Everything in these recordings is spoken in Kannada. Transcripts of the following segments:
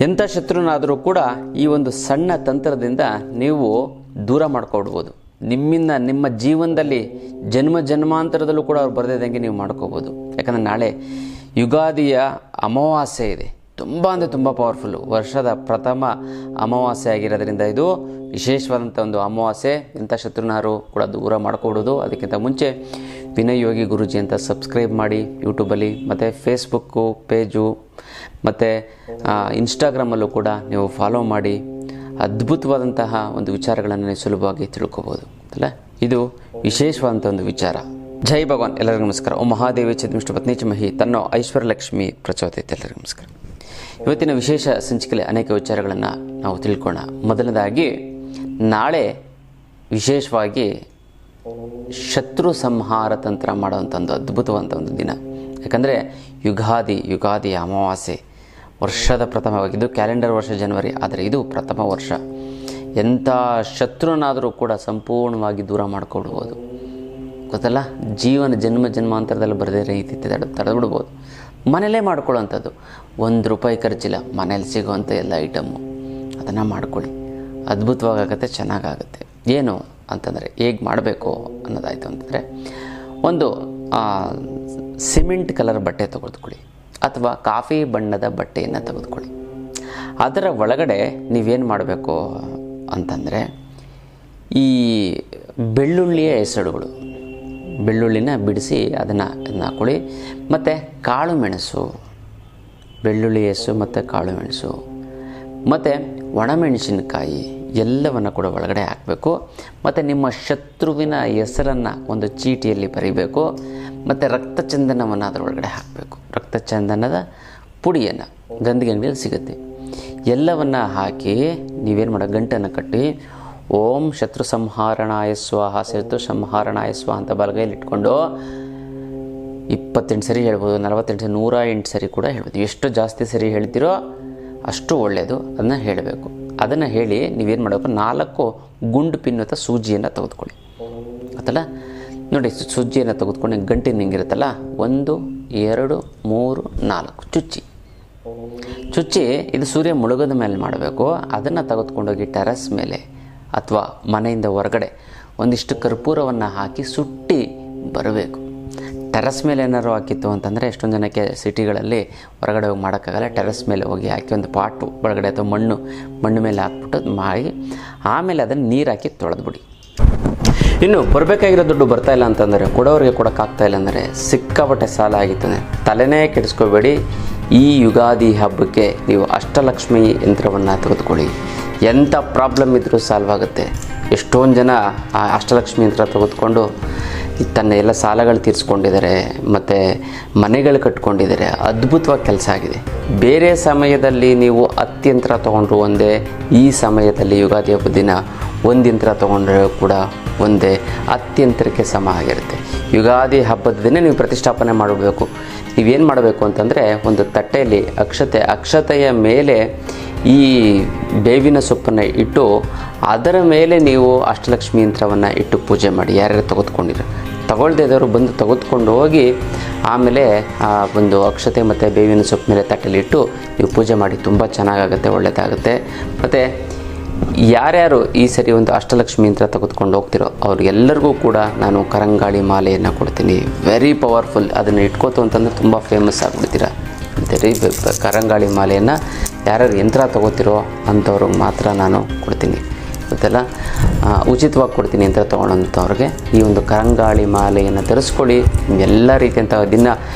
ಎಂಥ ಶತ್ರುನಾದರೂ ಕೂಡ ಈ ಒಂದು ಸಣ್ಣ ತಂತ್ರದಿಂದ ನೀವು ದೂರ ಮಾಡ್ಕೊಡ್ಬೋದು. ನಿಮ್ಮಿಂದ ನಿಮ್ಮ ಜೀವನದಲ್ಲಿ ಜನ್ಮಾಂತರದಲ್ಲೂ ಕೂಡ ಅವ್ರು ಬರದಿದ್ದಂಗೆ ನೀವು ಮಾಡ್ಕೋಬೋದು. ಯಾಕಂದರೆ ನಾಳೆ ಯುಗಾದಿಯ ಅಮಾವಾಸ್ಯೆ ಇದೆ. ತುಂಬ ಅಂದರೆ ತುಂಬ ಪವರ್ಫುಲ್ಲು. ವರ್ಷದ ಪ್ರಥಮ ಅಮಾವಾಸ್ಯೆ ಆಗಿರೋದ್ರಿಂದ ಇದು ವಿಶೇಷವಾದಂಥ ಒಂದು ಅಮಾವಾಸ್ಯೆ. ಇಂಥ ಶತ್ರುನಾರು ಕೂಡ ದೂರ ಮಾಡ್ಕೊಡೋದು. ಅದಕ್ಕಿಂತ ಮುಂಚೆ ವಿನಯ್ ಯೋಗಿ ಗುರೂಜಿ ಅಂತ ಸಬ್ಸ್ಕ್ರೈಬ್ ಮಾಡಿ ಯೂಟ್ಯೂಬಲ್ಲಿ, ಮತ್ತು ಫೇಸ್ಬುಕ್ಕು ಪೇಜು ಮತ್ತು ಇನ್ಸ್ಟಾಗ್ರಾಮಲ್ಲೂ ಕೂಡ ನೀವು ಫಾಲೋ ಮಾಡಿ ಅದ್ಭುತವಾದಂತಹ ಒಂದು ವಿಚಾರಗಳನ್ನು ನೀವು ಸುಲಭವಾಗಿ ತಿಳ್ಕೊಬೋದು ಅಲ್ಲ. ಇದು ವಿಶೇಷವಾದಂಥ ಒಂದು ವಿಚಾರ. ಜೈ ಭಗವಾನ್. ಎಲ್ಲರಿಗೂ ನಮಸ್ಕಾರ. ಓಂ ಮಹಾದೇವಿ ಚಿದ್ಮಿಷ್ಟು ಪತ್ನಿ ಚಮಹಿ ತನ್ನೋ ಐಶ್ವರ್ಯಲಕ್ಷ್ಮಿ ಪ್ರಚೋದಯತೆ. ಎಲ್ಲರಿಗೂ ನಮಸ್ಕಾರ. ಇವತ್ತಿನ ವಿಶೇಷ ಸಂಚಿಕೆಯಲ್ಲಿ ಅನೇಕ ವಿಚಾರಗಳನ್ನು ನಾವು ತಿಳ್ಕೊಳ್ಳೋಣ. ಮೊದಲನೇದಾಗಿ, ನಾಳೆ ವಿಶೇಷವಾಗಿ ಶತ್ರು ಸಂಹಾರ ತಂತ್ರ ಮಾಡುವಂಥ ಒಂದು ಅದ್ಭುತವಾದಂಥ ಒಂದು ದಿನ. ಯಾಕಂದರೆ ಯುಗಾದಿ ಅಮಾವಾಸ್ಯೆ ವರ್ಷದ ಪ್ರಥಮವಾಗಿದ್ದು, ಕ್ಯಾಲೆಂಡರ್ ವರ್ಷ ಜನವರಿ, ಆದರೆ ಇದು ಪ್ರಥಮ ವರ್ಷ. ಎಂಥ ಶತ್ರುನಾದರೂ ಕೂಡ ಸಂಪೂರ್ಣವಾಗಿ ದೂರ ಮಾಡಿಕೊಡ್ಬೋದು. ಗೊತ್ತಲ್ಲ, ಜನ್ಮಾಂತರದಲ್ಲಿ ಬರದೇ ರೀತಿ ತಡೆದ್ಬಿಡ್ಬೋದು. ಮನೇಲೇ ಮಾಡ್ಕೊಳ್ಳೋವಂಥದ್ದು. ₹1 ಖರ್ಚಿಲ್ಲ, ಮನೇಲಿ ಸಿಗೋವಂಥ ಎಲ್ಲ ಐಟಮ್ಮು ಅದನ್ನು ಮಾಡ್ಕೊಳ್ಳಿ. ಅದ್ಭುತವಾಗುತ್ತೆ, ಚೆನ್ನಾಗಾಗುತ್ತೆ. ಏನು ಅಂತಂದರೆ ಹೇಗೆ ಮಾಡಬೇಕು ಅನ್ನೋದಾಯಿತು ಅಂತಂದರೆ, ಒಂದು ಸಿಮೆಂಟ್ ಕಲರ್ ಬಟ್ಟೆ ತೆಗೆದುಕೊಳ್ಳಿ ಅಥವಾ ಕಾಫಿ ಬಣ್ಣದ ಬಟ್ಟೆಯನ್ನು ತೆಗೆದುಕೊಳ್ಳಿ. ಅದರ ಒಳಗಡೆ ನೀವೇನು ಮಾಡಬೇಕು ಅಂತಂದರೆ, ಈ ಬೆಳ್ಳುಳ್ಳಿಯ ಹೆಸರುಗಳು, ಬೆಳ್ಳುಳ್ಳಿನ ಬಿಡಿಸಿ ಅದನ್ನು ಹಾಕ್ಕೊಳ್ಳಿ. ಮತ್ತು ಕಾಳು ಮೆಣಸು, ಬೆಳ್ಳುಳ್ಳಿ ಹೆಸರು ಮತ್ತು ಕಾಳು ಮೆಣಸು ಮತ್ತು ಒಣಮೆಣಸಿನಕಾಯಿ ಎಲ್ಲವನ್ನು ಕೂಡ ಒಳಗಡೆ ಹಾಕಬೇಕು. ಮತ್ತು ನಿಮ್ಮ ಶತ್ರುವಿನ ಹೆಸರನ್ನು ಒಂದು ಚೀಟಿಯಲ್ಲಿ ಬರೀಬೇಕು. ಮತ್ತು ರಕ್ತಚಂದನವನ್ನು ಅದರ ಒಳಗಡೆ ಹಾಕಬೇಕು. ರಕ್ತಚಂದನದ ಪುಡಿಯನ್ನು ಗಂಧಿಗೆ ಅಂಗಡಿಯಲ್ಲಿ ಸಿಗುತ್ತೆ. ಎಲ್ಲವನ್ನು ಹಾಕಿ ನೀವೇನು ಮಾಡೋ, ಗಂಟನ್ನು ಕಟ್ಟಿ ಓಂ ಶತ್ರು ಸಂಹಾರಣಾಯ ಸ್ವಾಹ, ಶತ್ರು ಸಂಹಾರಣಾಯ ಸ್ವಾಹ ಅಂತ ಬಲಗೈಲಿ ಇಟ್ಕೊಂಡು 28 ಸರಿ ಹೇಳ್ಬೋದು, 48 108 ಸರಿ ಕೂಡ ಹೇಳ್ಬೋದು. ಎಷ್ಟು ಜಾಸ್ತಿ ಸರಿ ಹೇಳ್ತೀರೋ ಅಷ್ಟು ಒಳ್ಳೆಯದು. ಅದನ್ನು ಹೇಳಬೇಕು. ಅದನ್ನು ಹೇಳಿ ನೀವೇನು ಮಾಡಬೇಕು, 4 ಗುಂಡು ಪಿನ್ ಅಥವಾ ಸೂಜಿಯನ್ನು ತೆಗೆದುಕೊಳ್ಳಿ. ಆತಲ್ಲ ನೋಡಿ, ಸೂಜಿಯನ್ನು ತೆಗೆದುಕೊಂಡು ಗಂಟಿನ ಹಿಂಗಿರುತ್ತಲ್ಲ, 1 2 3 4 ಚುಚ್ಚಿ ಇದು ಸೂರ್ಯ ಮುಳುಗದ ಮೇಲೆ ಮಾಡಬೇಕು. ಅದನ್ನು ತೆಗೆದುಕೊಂಡೋಗಿ ಟೆರಸ್ ಮೇಲೆ ಅಥವಾ ಮನೆಯಿಂದ ಹೊರಗಡೆ ಒಂದಿಷ್ಟು ಕರ್ಪೂರವನ್ನು ಹಾಕಿ ಸುಟ್ಟಿ ಬರಬೇಕು. ಟೆರಸ್ ಮೇಲೆ ಏನಾದ್ರು ಹಾಕಿತ್ತು ಅಂತಂದರೆ, ಎಷ್ಟೊಂದು ಜನಕ್ಕೆ ಸಿಟಿಗಳಲ್ಲಿ ಹೊರಗಡೆ ಹೋಗಿ ಮಾಡೋಕ್ಕಾಗಲ್ಲ. ಟೆರಸ್ ಮೇಲೆ ಹೋಗಿ ಹಾಕಿ ಒಂದು ಪಾಟು ಒಳಗಡೆ ಅಥವಾ ಮಣ್ಣು ಮೇಲೆ ಹಾಕ್ಬಿಟ್ಟು ಮಾಡಿ, ಆಮೇಲೆ ಅದನ್ನು ನೀರು ಹಾಕಿ ತೊಳೆದ್ಬಿಡಿ. ಇನ್ನು ಬರಬೇಕಾಗಿರೋ ದುಡ್ಡು ಬರ್ತಾಯಿಲ್ಲ ಅಂತಂದರೆ, ಕೊಡೋರಿಗೆ ಕೊಡೋಕ್ಕಾಗ್ತಾಯಿಲ್ಲ ಅಂದರೆ, ಸಿಕ್ಕಾಪಟ್ಟೆ ಸಾಲ ಆಗಿತ್ತಾನೆ, ತಲೆನೇ ಕೆಡಿಸ್ಕೋಬೇಡಿ. ಈ ಯುಗಾದಿ ಹಬ್ಬಕ್ಕೆ ನೀವು ಅಷ್ಟಲಕ್ಷ್ಮಿ ಯಂತ್ರವನ್ನು ತೆಗೆದುಕೊಳ್ಳಿ. ಎಂಥ ಪ್ರಾಬ್ಲಮ್ ಇದ್ದರೂ ಸಾಲ್ವ್ ಆಗುತ್ತೆ. ಎಷ್ಟೊಂದು ಜನ ಆ ಅಷ್ಟಲಕ್ಷ್ಮಿ ಯಂತ್ರ ತೆಗೆದುಕೊಂಡು ತನ್ನ ಎಲ್ಲ ಸಾಲಗಳು ತೀರಿಸ್ಕೊಂಡಿದ್ದಾರೆ, ಮತ್ತು ಮನೆಗಳು ಕಟ್ಕೊಂಡಿದ್ದಾರೆ. ಅದ್ಭುತವಾಗಿ ಕೆಲಸ ಆಗಿದೆ. ಬೇರೆ ಸಮಯದಲ್ಲಿ ನೀವು 10 ಯಂತ್ರ ತೊಗೊಂಡ್ರು ಒಂದೇ, ಈ ಸಮಯದಲ್ಲಿ ಯುಗಾದಿ ಹಬ್ಬದ ದಿನ 1 ಯಂತ್ರ ತೊಗೊಂಡ್ರೆ ಕೂಡ ಒಂದೇ, 10 ಯಂತ್ರಕ್ಕೆ ಸಮ ಆಗಿರುತ್ತೆ. ಯುಗಾದಿ ಹಬ್ಬದ ದಿನ ನೀವು ಪ್ರತಿಷ್ಠಾಪನೆ ಮಾಡಬೇಕು. ನೀವೇನು ಮಾಡಬೇಕು ಅಂತಂದರೆ, ಒಂದು ತಟ್ಟೆಯಲ್ಲಿ ಅಕ್ಷತೆಯ ಮೇಲೆ ಈ ಬೇವಿನ ಸೊಪ್ಪನ್ನು ಇಟ್ಟು ಅದರ ಮೇಲೆ ನೀವು ಅಷ್ಟಲಕ್ಷ್ಮಿ ಯಂತ್ರವನ್ನು ಇಟ್ಟು ಪೂಜೆ ಮಾಡಿ. ಯಾರ್ಯಾರು ತಗೊಳ್ದೇ ಇದ್ದವರು ಬಂದು ತೆಗೆದುಕೊಂಡು ಹೋಗಿ ಆಮೇಲೆ ಒಂದು ಅಕ್ಷತೆ ಮತ್ತು ಬೇವಿನ ಸೊಪ್ಪು ಮೇಲೆ ತಟ್ಟೆಯಲ್ಲಿ ಇಟ್ಟು ನೀವು ಪೂಜೆ ಮಾಡಿ. ತುಂಬ ಚೆನ್ನಾಗಾಗುತ್ತೆ, ಒಳ್ಳೆಯದಾಗುತ್ತೆ. ಮತ್ತು ಯಾರ್ಯಾರು ಈ ಸರಿ ಒಂದು ಅಷ್ಟಲಕ್ಷ್ಮಿ ಯಂತ್ರ ತೆಗೆದುಕೊಂಡು ಹೋಗ್ತಿರೋ ಅವ್ರಿಗೆಲ್ಲರಿಗೂ ಕೂಡ ನಾನು ಕರಂಗಾಳಿ ಮಾಲೆಯನ್ನು ಕೊಡ್ತೀನಿ. Very powerful. ಅದನ್ನು ಇಟ್ಕೋತು ಅಂತಂದರೆ ತುಂಬ ಫೇಮಸ್ ಆಗಿಬಿಡ್ತೀರ. ಕರಂಗಾಳಿ ಮಾಲೆಯನ್ನು ಯಾರ್ಯಾರು ಯಂತ್ರ ತೊಗೋತಿರೋ ಅಂಥವ್ರಿಗೆ ಮಾತ್ರ ನಾನು ಕೊಡ್ತೀನಿ. ಗೊತ್ತಲ್ಲ, ಉಚಿತವಾಗಿ ಕೊಡ್ತೀನಿ ಯಂತ್ರ ತೊಗೊಳ್ಳೋಂಥವ್ರಿಗೆ. ಈ ಒಂದು ಕರಂಗಾಳಿ ಮಾಲೆಯನ್ನು ಧರಿಸ್ಕೊಳ್ಳಿ. ಎಲ್ಲ ರೀತಿಯಂಥ ದಿನ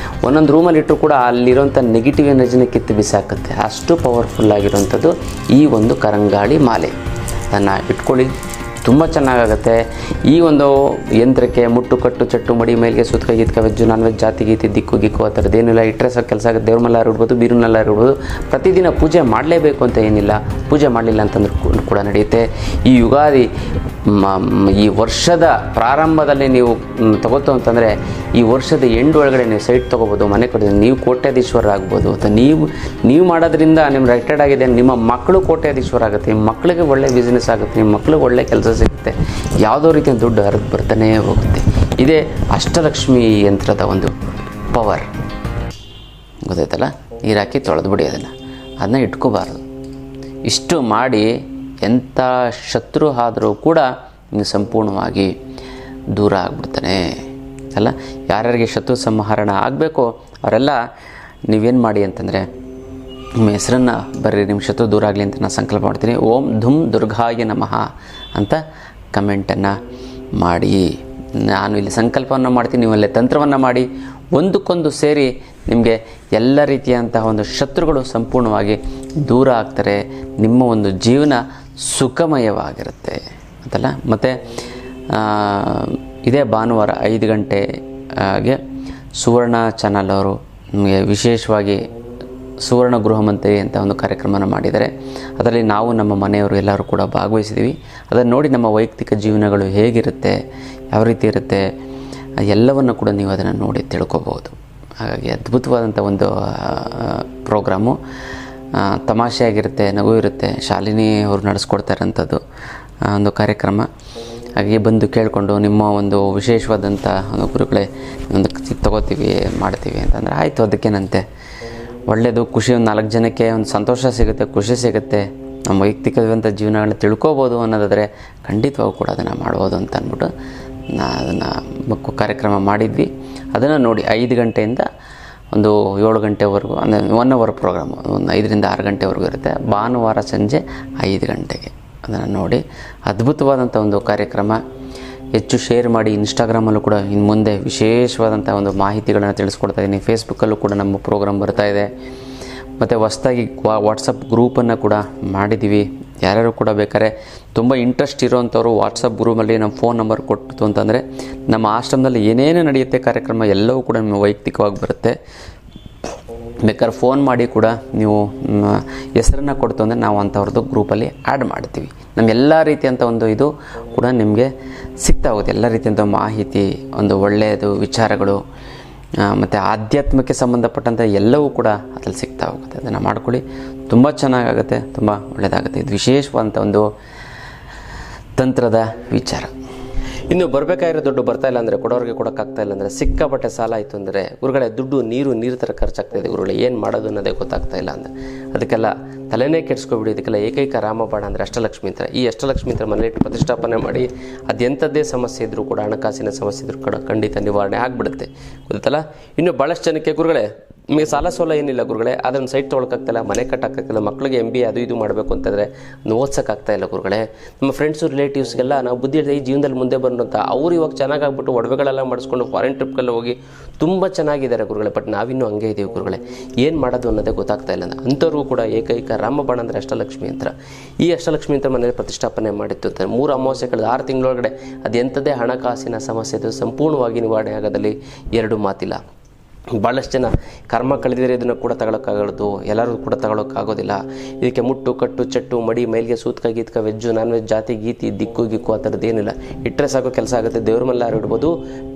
ಒಂದೊಂದು ರೂಮಲ್ಲಿ ಇಟ್ಟರು ಕೂಡ ಅಲ್ಲಿರೋಂಥ ನೆಗೆಟಿವ್ ಎನರ್ಜಿನ ಕಿತ್ತು ಬಿಸಾಕುತ್ತೆ. ಅಷ್ಟು ಪವರ್ಫುಲ್ಲಾಗಿರೋಂಥದ್ದು ಈ ಒಂದು ಕರಂಗಾಳಿ ಮಾಲೆ. ಅದನ್ನು ಇಟ್ಕೊಳ್ಳಿ, ತುಂಬ ಚೆನ್ನಾಗಾಗುತ್ತೆ. ಈ ಒಂದು ಯಂತ್ರಕ್ಕೆ ಮುಟ್ಟು ಕಟ್ಟು ಚಟ್ಟು ಮಡಿ ಮೇಲಿಗೆ ಸುತ್ತಕ ಗೀತ್ಕ ವೆಜ್ಜು ನಾನ್ ವೆಜ್ ಜಾತಿ ಗೀತಿ ದಿಕ್ಕು ಗಿಕ್ಕು ಆ ಥರದ್ದೇನಿಲ್ಲ. ಇಟ್ಟರೆ ಸಾಕು ಕೆಲಸ ಆಗುತ್ತೆ. ದೇವ್ರ ಮಲ್ಲಾರು ಇಡ್ಬೋದು, ಬೀರುನಲ್ಲಾರು ಇಡ್ಬೋದು. ಪ್ರತಿದಿನ ಪೂಜೆ ಮಾಡಲೇಬೇಕು ಅಂತ ಏನಿಲ್ಲ. ಪೂಜೆ ಮಾಡಲಿಲ್ಲ ಅಂತಂದ್ರೂ ಕೂಡ ನಡೆಯುತ್ತೆ. ಈ ಯುಗಾದಿ ಈ ವರ್ಷದ ಪ್ರಾರಂಭದಲ್ಲಿ ನೀವು ತಗೋತು ಅಂತಂದರೆ, ಈ ವರ್ಷದ ಎಂಡ್ ಒಳಗಡೆ ನೀವು ಸೈಟ್ ತೊಗೋಬೋದು, ಮನೆ ಕೊಡ್ತೀವಿ. ನೀವು ಕೋಟ್ಯಾಧೀಶ್ವರ ಆಗ್ಬೋದು. ಅಥವಾ ನೀವು ಮಾಡೋದ್ರಿಂದ ನಿಮ್ಮ ರಿಟೈರ್ಡ್ ಆಗಿದೆ, ನಿಮ್ಮ ಮಕ್ಕಳು ಕೋಟ್ಯಾಧೀಶ್ವರ ಆಗುತ್ತೆ. ನಿಮ್ಮ ಮಕ್ಕಳಿಗೆ ಒಳ್ಳೆ ಬಿಸ್ನೆಸ್ ಆಗುತ್ತೆ, ನಿಮ್ಮ ಮಕ್ಕಳಿಗೆ ಒಳ್ಳೆ ಕೆಲಸ ಸಿಗುತ್ತೆ. ಯಾವುದೋ ರೀತಿಯ ದುಡ್ಡು ಹರಿದು ಬರ್ತಾನೇ ಹೋಗುತ್ತೆ. ಇದೇ ಅಷ್ಟಲಕ್ಷ್ಮಿ ಯಂತ್ರದ ಒಂದು ಪವರ್. ಗೊತ್ತಾಯ್ತಲ್ಲ. ನೀರು ಹಾಕಿ ತೊಳೆದ್ಬಿಡಿ ಅದನ್ನು. ಅದನ್ನ ಇಟ್ಕೋಬಾರ್ದು. ಇಷ್ಟು ಮಾಡಿ ಎಂಥ ಶತ್ರು ಆದರೂ ಕೂಡ ನಿಮಗೆ ಸಂಪೂರ್ಣವಾಗಿ ದೂರ ಆಗ್ಬಿಡ್ತಾನೆ ಅಲ್ಲ. ಯಾರ್ಯಾರಿಗೆ ಶತ್ರು ಸಂಹರಣ ಆಗಬೇಕೋ ಅವರೆಲ್ಲ ನೀವೇನು ಮಾಡಿ ಅಂತಂದರೆ ನಿಮ್ಮ ಹೆಸರನ್ನು ಬರ್ರಿ, ನಿಮ್ಮ ಶತ್ರು ದೂರ ಆಗಲಿ ಅಂತ ನಾನು ಸಂಕಲ್ಪ ಮಾಡ್ತೀನಿ. ಓಂ ಧುಮ್ ದುರ್ಗಾಯ ನಮಃ ಅಂತ ಕಮೆಂಟನ್ನು ಮಾಡಿ. ನಾನು ಇಲ್ಲಿ ಸಂಕಲ್ಪವನ್ನು ಮಾಡ್ತೀನಿ, ನೀವಲ್ಲೇ ತಂತ್ರವನ್ನು ಮಾಡಿ ಒಂದಕ್ಕೊಂದು ಸೇರಿ ನಿಮಗೆ ಎಲ್ಲ ರೀತಿಯಂತಹ ಒಂದು ಶತ್ರುಗಳು ಸಂಪೂರ್ಣವಾಗಿ ದೂರ ಆಗ್ತಾರೆ. ನಿಮ್ಮ ಒಂದು ಜೀವನ ಸುಖಮಯವಾಗಿರುತ್ತೆ ಅಂತಲ್ಲ. ಮತ್ತು ಇದೇ ಭಾನುವಾರ 5 ಗಂಟೆಗೆ ಸುವರ್ಣ ಚಾನಲ್ ಅವರು ನಮಗೆ ವಿಶೇಷವಾಗಿ ಸುವರ್ಣ ಗೃಹ ಮಂತ್ರಿ ಅಂತ ಒಂದು ಕಾರ್ಯಕ್ರಮನ ಮಾಡಿದ್ದಾರೆ. ಅದರಲ್ಲಿ ನಾವು ನಮ್ಮ ಮನೆಯವರು ಎಲ್ಲರೂ ಕೂಡ ಭಾಗವಹಿಸಿದ್ದೀವಿ. ಅದನ್ನು ನೋಡಿ ನಮ್ಮ ವೈಯಕ್ತಿಕ ಜೀವನಗಳು ಹೇಗಿರುತ್ತೆ, ಯಾವ ರೀತಿ ಇರುತ್ತೆ ಎಲ್ಲವನ್ನು ಕೂಡ ನೀವು ಅದನ್ನು ನೋಡಿ ತಿಳ್ಕೊಬೋದು. ಹಾಗಾಗಿ ಅದ್ಭುತವಾದಂಥ ಒಂದು ಪ್ರೋಗ್ರಾಮು, ತಮಾಷೆಯಾಗಿರುತ್ತೆ, ನಗು ಇರುತ್ತೆ. ಶಾಲಿನಿ ಅವರು ನಡೆಸ್ಕೊಡ್ತಾರಂಥದ್ದು ಒಂದು ಕಾರ್ಯಕ್ರಮ. ಹಾಗೆ ಬಂದು ಕೇಳಿಕೊಂಡು ನಿಮ್ಮ ಒಂದು ವಿಶೇಷವಾದಂಥ ಒಂದು ಗುರುಗಳೇ ಒಂದು ತಗೋತೀವಿ ಮಾಡ್ತೀವಿ ಅಂತಂದರೆ ಆಯಿತು, ಅದಕ್ಕೇನಂತೆ ಒಳ್ಳೆಯದು, ಖುಷಿ. ಒಂದು 4 ಜನಕ್ಕೆ ಒಂದು ಸಂತೋಷ ಸಿಗುತ್ತೆ, ಖುಷಿ ಸಿಗುತ್ತೆ, ನಮ್ಮ ವೈಯಕ್ತಿಕವಾದಂಥ ಜೀವನಗಳನ್ನ ತಿಳ್ಕೊಬೋದು ಅನ್ನೋದಾದರೆ ಖಂಡಿತವಾಗೂ ಕೂಡ ಅದನ್ನು ಮಾಡ್ಬೋದು ಅಂತ ಅಂದ್ಬಿಟ್ಟು ಅದನ್ನು ಕಾರ್ಯಕ್ರಮ ಮಾಡಿದ್ವಿ. ಅದನ್ನು ನೋಡಿ 5 ಗಂಟೆಯಿಂದ ಒಂದು 7 ಗಂಟೆವರೆಗೂ, ಅಂದರೆ 1 ಅವರ್ ಪ್ರೋಗ್ರಾಮು, ಒಂದು 5ರಿಂದ 6 ಗಂಟೆವರೆಗೂ ಇರುತ್ತೆ. ಭಾನುವಾರ ಸಂಜೆ 5 ಗಂಟೆಗೆ ಅದನ್ನು ನೋಡಿ. ಅದ್ಭುತವಾದಂಥ ಒಂದು ಕಾರ್ಯಕ್ರಮ. ಹೆಚ್ಚು ಶೇರ್ ಮಾಡಿ. ಇನ್ಸ್ಟಾಗ್ರಾಮಲ್ಲೂ ಕೂಡ ಇನ್ನು ಮುಂದೆ ವಿಶೇಷವಾದಂಥ ಒಂದು ಮಾಹಿತಿಗಳನ್ನು ತಿಳಿಸ್ಕೊಡ್ತಾ ಇದ್ದೀನಿ. ಫೇಸ್ಬುಕ್ಕಲ್ಲೂ ಕೂಡ ನಮ್ಮ ಪ್ರೋಗ್ರಾಮ್ ಬರ್ತಾಯಿದೆ. ಮತ್ತು ಹೊಸದಾಗಿ ವಾಟ್ಸಪ್ ಗ್ರೂಪನ್ನು ಕೂಡ ಮಾಡಿದ್ದೀವಿ. ಯಾರ್ಯಾರು ಕೂಡ ಬೇಕಾದ್ರೆ ತುಂಬ ಇಂಟ್ರೆಸ್ಟ್ ಇರೋವಂಥವ್ರು ವಾಟ್ಸಪ್ ಗ್ರೂಪಲ್ಲಿ ನಮ್ಮ ಫೋನ್ ನಂಬರ್ ಕೊಟ್ಟು ಅಂತಂದರೆ ನಮ್ಮ ಆಶ್ರಮದಲ್ಲಿ ಏನೇನು ನಡೆಯುತ್ತೆ ಕಾರ್ಯಕ್ರಮ ಎಲ್ಲವೂ ಕೂಡ ನಿಮ್ಮ ವೈಯಕ್ತಿಕವಾಗಿ ಬರುತ್ತೆ. ಬೇಕಾದ್ರೆ ಫೋನ್ ಮಾಡಿ ಕೂಡ ನೀವು ಹೆಸರನ್ನು ಕೊಡ್ತು ಅಂದರೆ ನಾವು ಅಂಥವ್ರದ್ದು ಗ್ರೂಪಲ್ಲಿ ಆ್ಯಡ್ ಮಾಡ್ತೀವಿ. ನಮ್ಮ ಎಲ್ಲ ರೀತಿಯಂಥ ಒಂದು ಇದು ಕೂಡ ನಿಮಗೆ ಸಿಗ್ತಾ ಹೋಗುತ್ತೆ. ಎಲ್ಲ ರೀತಿಯಂಥ ಮಾಹಿತಿ, ಒಂದು ಒಳ್ಳೆಯದು ವಿಚಾರಗಳು ಮತ್ತು ಆಧ್ಯಾತ್ಮಕ್ಕೆ ಸಂಬಂಧಪಟ್ಟಂಥ ಎಲ್ಲವೂ ಕೂಡ ಅದ್ರಲ್ಲಿ ಸಿಗ್ತಾ ಹೋಗುತ್ತೆ. ಅದನ್ನು ಮಾಡ್ಕೊಳ್ಳಿ, ತುಂಬ ಚೆನ್ನಾಗಾಗುತ್ತೆ, ತುಂಬ ಒಳ್ಳೆಯದಾಗುತ್ತೆ. ಇದು ವಿಶೇಷವಾದಂಥ ಒಂದು ತಂತ್ರದ ವಿಚಾರ. ಇನ್ನು ಬರಬೇಕಾಗಿರೋ ದುಡ್ಡು ಬರ್ತಾ ಇಲ್ಲ ಅಂದರೆ, ಕೊಡೋರಿಗೆ ಕೊಡೋಕ್ಕಾಗ್ತಾ ಇಲ್ಲ ಅಂದರೆ, ಸಿಕ್ಕಾಪಟ್ಟೆ ಸಾಲ ಆಯಿತು ಅಂದರೆ, ಗುರುಗಳೇ ದುಡ್ಡು ನೀರು ಥರ ಖರ್ಚಾಗ್ತಾಯಿದೆ ಗುರುಗಳೇ, ಏನು ಮಾಡೋದು ಅನ್ನೋದೇ ಗೊತ್ತಾಗ್ತಾ ಇಲ್ಲ ಅಂದರೆ ಅದಕ್ಕೆಲ್ಲ ತಲೆನೇ ಕೆಡಿಸ್ಕೊಬಿಡಿ. ಇದಕ್ಕೆಲ್ಲ ಏಕೈಕ ರಾಮಬಾಣ ಅಂದರೆ ಅಷ್ಟಲಕ್ಷ್ಮಿ ಯಂತ್ರ. ಈ ಅಷ್ಟಲಕ್ಷ್ಮಿ ಯಂತ್ರ ಮನೆಯಲ್ಲಿ ಪ್ರತಿಷ್ಠಾಪನೆ ಮಾಡಿ ಅದೆಂಥದ್ದೇ ಸಮಸ್ಯೆ ಇದ್ದರೂ ಕೂಡ, ಹಣಕಾಸಿನ ಸಮಸ್ಯೆ ಇದ್ದರೂ ಕೂಡ ಖಂಡಿತ ನಿವಾರಣೆ ಆಗಿಬಿಡುತ್ತೆ, ಗೊತ್ತಲ್ಲ. ಇನ್ನು ಭಾಳಷ್ಟು ಜನಕ್ಕೆ ಗುರುಗಳೇ ನಿಮಗೆ ಸಾಲ ಸೋಲ ಏನಿಲ್ಲ ಗುರುಗಳೇ, ಅದನ್ನು ಸೈಟ್ ತೊಗೊಳಕ್ಕಾಗ್ತಾಯಿಲ್ಲ, ಮನೆ ಕಟ್ಟೋಕ್ಕಾಗ್ತಾಯಿಲ್ಲ, ಮಕ್ಕಳಿಗೆ MBA ಅದು ಇದು ಮಾಡಬೇಕು ಅಂತಂದರೆ ಓದ್ಸೋಕ್ಕಾಗ್ತಾಯಿಲ್ಲ ಗುರುಗಳೇ. ನಮ್ಮ ಫ್ರೆಂಡ್ಸು ರಿಲೇಟಿವ್ಸ್ಗೆಲ್ಲ ನಾವು ಬುದ್ಧಿ ಹೇಳಿದೆ ಈ ಜೀವನದಲ್ಲಿ ಮುಂದೆ ಬರೋಣ ಅಂತ, ಅವ್ರು ಇವಾಗ ಚೆನ್ನಾಗಾಗ್ಬಿಟ್ಟು ಒಡವೆಗಳೆಲ್ಲ ಮಾಡಿಸ್ಕೊಂಡು ಫಾರಿನ್ ಟ್ರಿಪ್ಗೆಲ್ಲ ಹೋಗಿ ತುಂಬ ಚೆನ್ನಾಗಿದ್ದಾರೆ ಗುರುಗಳೇ. ಬಟ್ ನಾವಿನ್ನೂ ಹಂಗೆ ಇದ್ದೀವಿ ಗುರುಗಳೇ, ಏನು ಮಾಡೋದು ಅನ್ನೋದೇ ಗೊತ್ತಾಗ್ತಾ ಇಲ್ಲ. ಅಂಥವ್ರಿಗೂ ಕೂಡ ಏಕೈಕ ರಾಮಬಾಣ ಅಂದರೆ ಅಷ್ಟಲಕ್ಷ್ಮಿ ಯಂತ್ರ. ಈ ಅಷ್ಟಲಕ್ಷ್ಮಿ ಯಂತ್ರ ಮನೇಲಿ ಪ್ರತಿಷ್ಠಾಪನೆ ಮಾಡಿತ್ತು ಅಂತ 3 ಅಮಾವಾಸ್ಯೆ ಕಳೆದ 6 ತಿಂಗಳೊಳಗಡೆ ಅದೆಂಥದ್ದೇ ಹಣಕಾಸಿನ ಸಮಸ್ಯೆ ಇದು ಸಂಪೂರ್ಣವಾಗಿ ನಿವಾರಣೆ ಆಗೋದಲ್ಲಿ 2 ಮಾತಿಲ್ಲ. ಭಾಳಷ್ಟು ಜನ ಕರ್ಮ ಕಳೆದಿದ್ರೆ ಇದನ್ನು ಕೂಡ ತಗೊಳಕ್ಕಾಗೋದು, ಎಲ್ಲರೂ ಕೂಡ ತಗೊಳಕ್ಕಾಗೋದಿಲ್ಲ. ಇದಕ್ಕೆ ಮುಟ್ಟು ಕಟ್ಟು ಚಟ್ಟು ಮಡಿ ಮೈಲಿಗೆ ಸೂತ್ಕ ಗೀತ್ಕ ವೆಜ್ಜು ನಾನ್ ವೆಜ್ ಜಾತಿ ಗೀತಿ ದಿಕ್ಕು ಗಿಕ್ಕು ಆ ಥರದ್ದು ಏನಿಲ್ಲ. ಇಟ್ಟರೆ ಸಾಕು ಕೆಲಸ ಆಗುತ್ತೆ. ದೇವ್ರ ಮೇಲಾದ್ರೂ ಇಡ್ಬೋದು,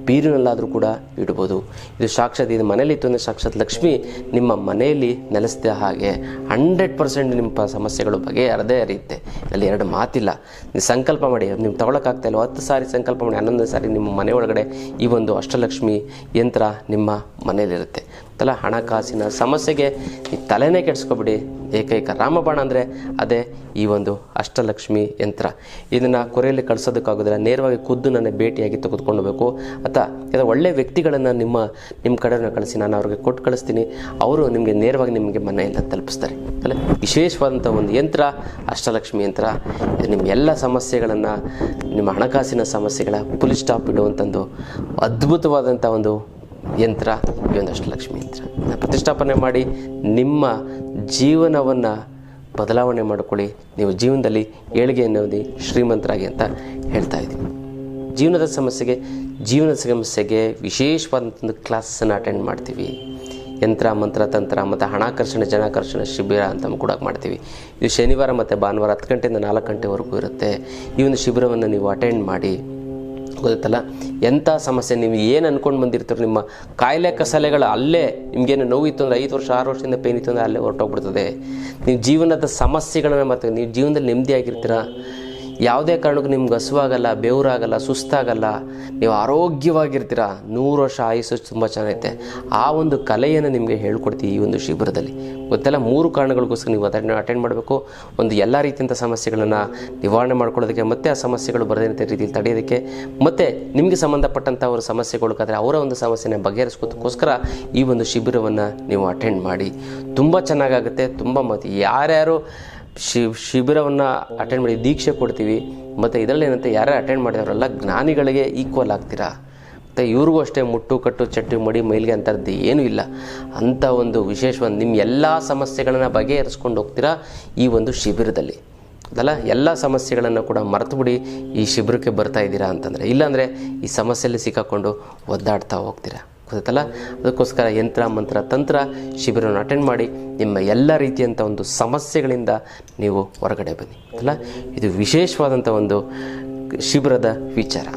ಬೀರಿನಲ್ಲಾದರೂ ಕೂಡ ಇಡ್ಬೋದು. ಇದು ಸಾಕ್ಷಾತ್, ಇದು ಮನೇಲಿ ಇತ್ತು ಅಂದರೆ ಸಾಕ್ಷಾತ್ ಲಕ್ಷ್ಮಿ ನಿಮ್ಮ ಮನೆಯಲ್ಲಿ ನೆಲೆಸಿದ ಹಾಗೆ 100% ನಿಮ್ಮ ಸಮಸ್ಯೆಗಳು ಬಗೆಹರದೇ ಹರಿಯುತ್ತೆ. ಅಲ್ಲಿ 2 ಮಾತಿಲ್ಲ. ನೀವು ಸಂಕಲ್ಪ ಮಾಡಿ, ನೀವು ತಗೊಳಕ್ಕಾಗ್ತಾಯಿಲ್ಲ 10 ಸಾರಿ ಸಂಕಲ್ಪ ಮಾಡಿ, 11ನೇ ಸಾರಿ ನಿಮ್ಮ ಮನೆ ಒಳಗಡೆ ಈ ಒಂದು ಅಷ್ಟಲಕ್ಷ್ಮಿ ಯಂತ್ರ ನಿಮ್ಮ ಮನೆಯಲ್ಲಿರುತ್ತೆ. ತಲ ಹಣಕಾಸಿನ ಸಮಸ್ಯೆಗೆ ತಲೆನೇ ಕೆಡಿಸ್ಕೊಬಿಡಿ. ಏಕೈಕ ರಾಮಬಾಣ ಅಂದರೆ ಅದೇ ಈ ಒಂದು ಅಷ್ಟಲಕ್ಷ್ಮಿ ಯಂತ್ರ. ಇದನ್ನು ಕೊರೆಯಲ್ಲಿ ಕಳಿಸೋದಕ್ಕಾಗೋದಿಲ್ಲ, ನೇರವಾಗಿ ಖುದ್ದು ನನ್ನ ಭೇಟಿಯಾಗಿ ತೆಗೆದುಕೊಂಡೋಗ್ಬೇಕು. ಅಥವಾ ಒಳ್ಳೆಯ ವ್ಯಕ್ತಿಗಳನ್ನು ನಿಮ್ಮ ಕಡೆಯನ್ನು ಕಳಿಸಿ ನಾನು ಅವ್ರಿಗೆ ಕೊಟ್ಟು ಕಳಿಸ್ತೀನಿ, ಅವರು ನಿಮಗೆ ನೇರವಾಗಿ ನಿಮಗೆ ಮನೆಯಿಂದ ತಲುಪಿಸ್ತಾರೆ. ಅಲ್ಲ, ವಿಶೇಷವಾದಂಥ ಒಂದು ಯಂತ್ರ ಅಷ್ಟಲಕ್ಷ್ಮಿ ಯಂತ್ರ. ಇದು ನಿಮ್ಮ ಎಲ್ಲ ಸಮಸ್ಯೆಗಳನ್ನು, ನಿಮ್ಮ ಹಣಕಾಸಿನ ಸಮಸ್ಯೆಗಳ ಫುಲ್ ಸ್ಟಾಪ್ ಇಡುವಂಥದ್ದು ಅದ್ಭುತವಾದಂಥ ಒಂದು ಯಂತ್ರ ಈ ಒಂದು ಅಷ್ಟಲಕ್ಷ್ಮಿ ಯಂತ್ರ. ಪ್ರತಿಷ್ಠಾಪನೆ ಮಾಡಿ ನಿಮ್ಮ ಜೀವನವನ್ನು ಬದಲಾವಣೆ ಮಾಡಿಕೊಳ್ಳಿ. ನೀವು ಜೀವನದಲ್ಲಿ ಏಳಿಗೆ ಅನ್ನೋದು ಶ್ರೀಮಂತರಾಗಿ ಅಂತ ಹೇಳ್ತಾ ಇದ್ದೀವಿ. ಜೀವನದ ಸಮಸ್ಯೆಗೆ ವಿಶೇಷವಾದಂಥ ಕ್ಲಾಸನ್ನು ಅಟೆಂಡ್ ಮಾಡ್ತೀವಿ. ಯಂತ್ರ ಮಂತ್ರ ತಂತ್ರ ಮತ್ತು ಹಣಾಕರ್ಷಣೆ ಜನಾಕರ್ಷಣೆ ಶಿಬಿರ ಅಂತ ಕೂಡ ಮಾಡ್ತೀವಿ. ಇದು ಶನಿವಾರ ಮತ್ತು ಭಾನುವಾರ 10 ಗಂಟೆಯಿಂದ 4 ಗಂಟೆವರೆಗೂ ಇರುತ್ತೆ. ಈ ಒಂದು ಶಿಬಿರವನ್ನು ನೀವು ಅಟೆಂಡ್ ಮಾಡಿ. ಗೊತ್ತಲ್ಲ, ಎಂಥ ಸಮಸ್ಯೆ ನೀವು ಏನು ಅಂದ್ಕೊಂಡು ಬಂದಿರ್ತೀರೋ, ನಿಮ್ಮ ಕಾಯಿಲೆ ಕಸಲೆಗಳು ಅಲ್ಲೇ, ನಿಮಗೇನು ನೋವಿತ್ತು ಅಂದರೆ 5 ವರ್ಷ 6 ವರ್ಷದಿಂದ ಪೇನ್ ಇತ್ತು ಅಂದರೆ ಅಲ್ಲೇ ಹೊರಟೋಗ್ಬಿಡ್ತದೆ. ನೀವು ಜೀವನದ ಸಮಸ್ಯೆಗಳನ್ನು ಮತ್ತು ನೀವು ಜೀವನದಲ್ಲಿ ನೆಮ್ಮದಿಯಾಗಿರ್ತೀರ. ಯಾವುದೇ ಕಾರಣಕ್ಕೂ ನಿಮ್ಗೆ ಹಸುವಾಗಲ್ಲ, ಬೆವರಾಗಲ್ಲ, ಸುಸ್ತಾಗಲ್ಲ, ನೀವು ಆರೋಗ್ಯವಾಗಿರ್ತೀರ, 100 ವರ್ಷ ಆಯುಸ್ಸು ತುಂಬ ಚೆನ್ನಾಗೈತೆ. ಆ ಒಂದು ಕಲೆಯನ್ನು ನಿಮಗೆ ಹೇಳ್ಕೊಡ್ತೀವಿ ಈ ಒಂದು ಶಿಬಿರದಲ್ಲಿ. ಗೊತ್ತೆಲ್ಲ 3 ಕಾರಣಗಳಿಗೋಸ್ಕರ ನೀವು ಅಟೆಂಡ್ ಮಾಡಬೇಕು. ಒಂದು ಎಲ್ಲ ರೀತಿಯಂಥ ಸಮಸ್ಯೆಗಳನ್ನು ನಿವಾರಣೆ ಮಾಡ್ಕೊಳ್ಳೋದಕ್ಕೆ, ಮತ್ತು ಆ ಸಮಸ್ಯೆಗಳು ಬರದಂಥ ರೀತಿಯಲ್ಲಿ ತಡೆಯೋದಕ್ಕೆ, ಮತ್ತು ನಿಮಗೆ ಸಂಬಂಧಪಟ್ಟಂಥ ಅವರ ಸಮಸ್ಯೆಗಳಿಗಾದರೆ ಅವರ ಒಂದು ಸಮಸ್ಯೆನ ಬಗೆಹರಿಸ್ಕೋದಕ್ಕೋಸ್ಕರ ಈ ಒಂದು ಶಿಬಿರವನ್ನು ನೀವು ಅಟೆಂಡ್ ಮಾಡಿ. ತುಂಬ ಚೆನ್ನಾಗಾಗುತ್ತೆ. ತುಂಬ ಮತ್ತು ಯಾರ್ಯಾರು ಶಿಬಿರವನ್ನು ಅಟೆಂಡ್ ಮಾಡಿ ದೀಕ್ಷೆ ಕೊಡ್ತೀವಿ, ಮತ್ತು ಇದರಲ್ಲಿ ಏನಂತೆ ಯಾರ್ಯಾರು ಅಟೆಂಡ್ ಮಾಡಿದವರೆಲ್ಲ ಜ್ಞಾನಿಗಳಿಗೆ ಈಕ್ವಲ್ ಆಗ್ತೀರಾ. ಮತ್ತು ಇವ್ರಿಗೂ ಅಷ್ಟೇ ಮುಟ್ಟು ಕಟ್ಟು ಚಟ್ಟಿ ಮಡಿ ಮೈಲಿಗೆ ಅಂಥದ್ದು ಏನೂ ಇಲ್ಲ. ಅಂಥ ಒಂದು ವಿಶೇಷವಾದ ನಿಮ್ಮ ಎಲ್ಲ ಸಮಸ್ಯೆಗಳನ್ನು ಬಗೆಹರಿಸ್ಕೊಂಡು ಹೋಗ್ತೀರಾ ಈ ಒಂದು ಶಿಬಿರದಲ್ಲಿ. ಅದಲ್ಲ, ಎಲ್ಲ ಸಮಸ್ಯೆಗಳನ್ನು ಕೂಡ ಮರೆತುಬಿಡಿ ಈ ಶಿಬಿರಕ್ಕೆ ಬರ್ತಾ ಇದ್ದೀರಾ ಅಂತಂದರೆ. ಇಲ್ಲಾಂದರೆ ಈ ಸಮಸ್ಯೆಯಲ್ಲಿ ಸಿಕ್ಕಾಕೊಂಡು ಒದ್ದಾಡ್ತಾ ಹೋಗ್ತೀರಾ. ಗೊತ್ತಲ್ಲ, ಅದಕ್ಕೋಸ್ಕರ ಯಂತ್ರ ಮಂತ್ರ ತಂತ್ರ ಶಿಬಿರವನ್ನು ಅಟೆಂಡ್ ಮಾಡಿ ನಿಮ್ಮ ಎಲ್ಲ ರೀತಿಯಂಥ ಒಂದು ಸಮಸ್ಯೆಗಳಿಂದ ನೀವು ಹೊರಗಡೆ ಬನ್ನಿ. ಅಲ್ಲ, ಇದು ವಿಶೇಷವಾದಂಥ ಒಂದು ಶಿಬಿರದ ವಿಚಾರ.